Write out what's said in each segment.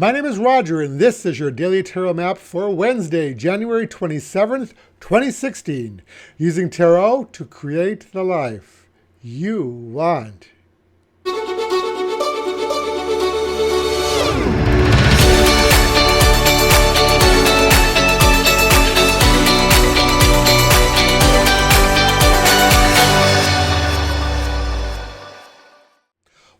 My name is Roger, and this is your Daily Tarot Map for Wednesday, January 27th, 2016, using Tarot to create the life you want.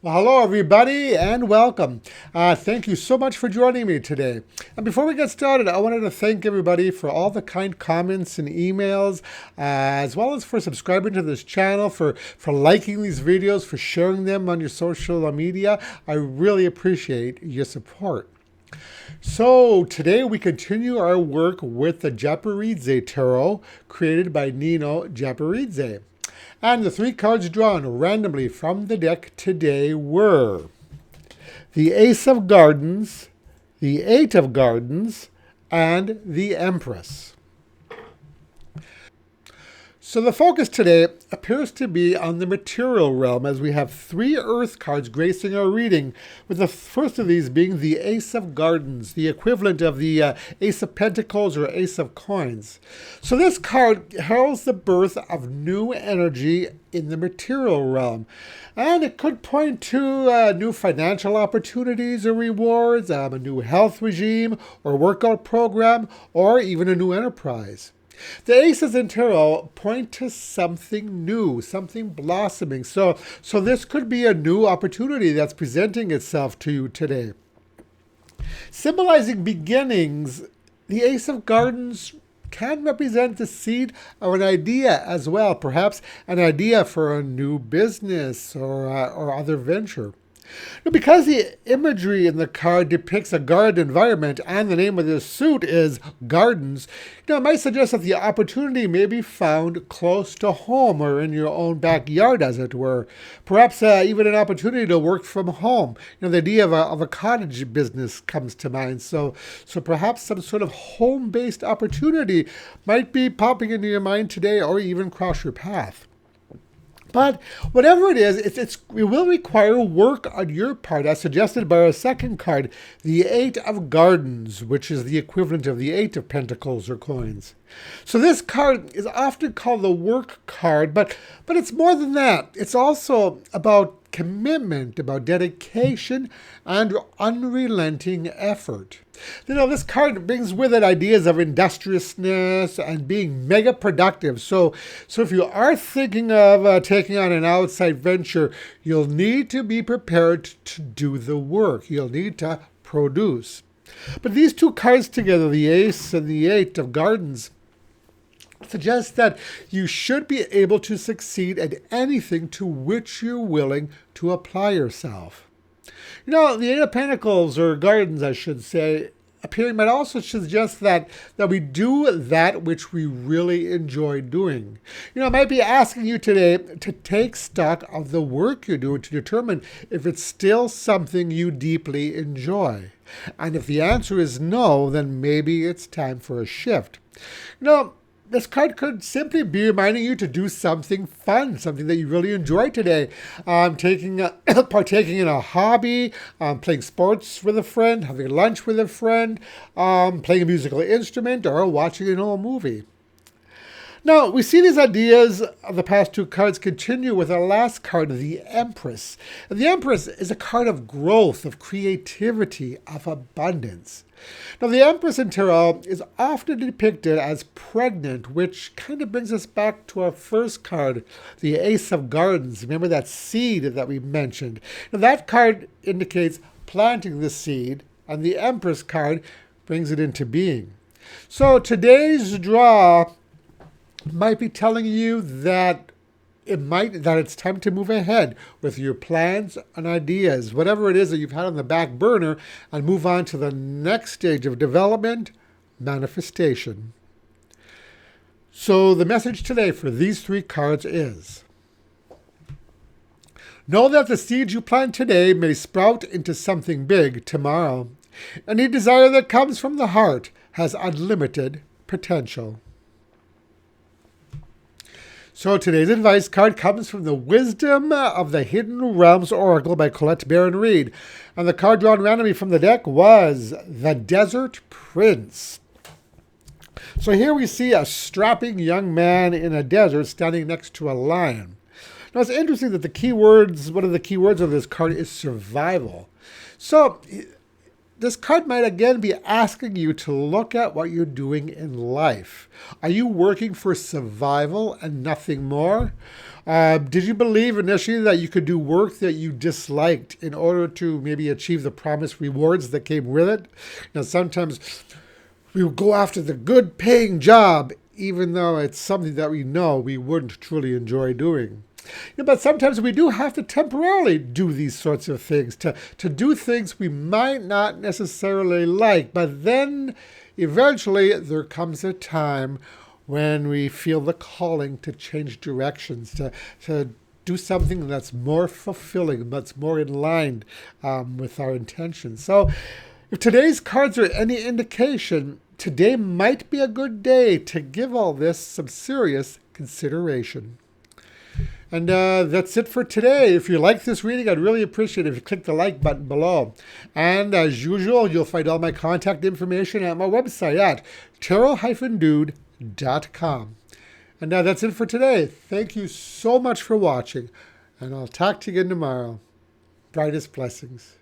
Well, hello, everybody, and welcome. Thank you so much for joining me today. And before we get started, I wanted to thank everybody for all the kind comments and emails, as well as for subscribing to this channel, for liking these videos, for sharing them on your social media. I really appreciate your support. So today we continue our work with the Japaridze Tarot, created by Nino Japaridze. And the three cards drawn randomly from the deck today were the Ace of Gardens, the Eight of Gardens, and the Empress. So the focus today appears to be on the material realm, as we have three earth cards gracing our reading, with the first of these being the Ace of Gardens, the equivalent of the Ace of Pentacles or Ace of Coins. So this card heralds the birth of new energy in the material realm, and it could point to new financial opportunities or rewards, a new health regime or workout program, or even a new enterprise. The aces in tarot point to something new, something blossoming. So this could be a new opportunity that's presenting itself to you today. Symbolizing beginnings, the Ace of Gardens can represent the seed of an idea as well, perhaps an idea for a new business or other venture. Now, because the imagery in the card depicts a garden environment and the name of this suit is Gardens, it might suggest that the opportunity may be found close to home or in your own backyard, as it were. Perhaps even an opportunity to work from home. The idea of a cottage business comes to mind. So perhaps some sort of home-based opportunity might be popping into your mind today or even cross your path. But whatever it is, it will require work on your part, as suggested by our second card, the Eight of Gardens, which is the equivalent of the Eight of Pentacles or Coins. So this card is often called the work card, but it's more than that. It's also about commitment, about dedication, and unrelenting effort. This card brings with it ideas of industriousness and being mega productive. So if you are thinking of taking on an outside venture, you'll need to be prepared to do the work. You'll need to produce. But these two cards together, the Ace and the Eight of Gardens, suggests that you should be able to succeed at anything to which you're willing to apply yourself. The Eight of Pentacles, or Gardens, I should say, appearing might also suggest that we do that which we really enjoy doing. It might be asking you today to take stock of the work you're doing to determine if it's still something you deeply enjoy. And if the answer is no, then maybe it's time for a shift. This card could simply be reminding you to do something fun, something that you really enjoy today. Partaking in a hobby, playing sports with a friend, having lunch with a friend, playing a musical instrument, or watching an old movie. Now, we see these ideas of the past two cards continue with our last card, the Empress. And the Empress is a card of growth, of creativity, of abundance. Now, the Empress in tarot is often depicted as pregnant, which kind of brings us back to our first card, the Ace of Gardens. Remember that seed that we mentioned? Now, that card indicates planting the seed, and the Empress card brings it into being. So today's draw might be telling you that it's time to move ahead with your plans and ideas, whatever it is that you've had on the back burner, and move on to the next stage of development, manifestation. So the message today for these three cards is: know that the seeds you plant today may sprout into something big tomorrow. Any desire that comes from the heart has unlimited potential. So today's advice card comes from the Wisdom of the Hidden Realms Oracle by Colette Baron-Reid. And the card drawn randomly from the deck was the Desert Prince. So here we see a strapping young man in a desert standing next to a lion. Now it's interesting that one of the key words of this card is survival. So this card might again be asking you to look at what you're doing in life. Are you working for survival and nothing more? Did you believe initially that you could do work that you disliked in order to maybe achieve the promised rewards that came with it? Now, sometimes we will go after the good paying job, even though it's something that we know we wouldn't truly enjoy doing. But sometimes we do have to temporarily do these sorts of things, to do things we might not necessarily like. But then eventually there comes a time when we feel the calling to change directions, to do something that's more fulfilling, that's more in line with our intentions. So if today's cards are any indication, today might be a good day to give all this some serious consideration. And that's it for today. If you like this reading, I'd really appreciate it if you click the like button below. And as usual, you'll find all my contact information at my website at tarot-dude.com. And that's it for today. Thank you so much for watching. And I'll talk to you again tomorrow. Brightest blessings.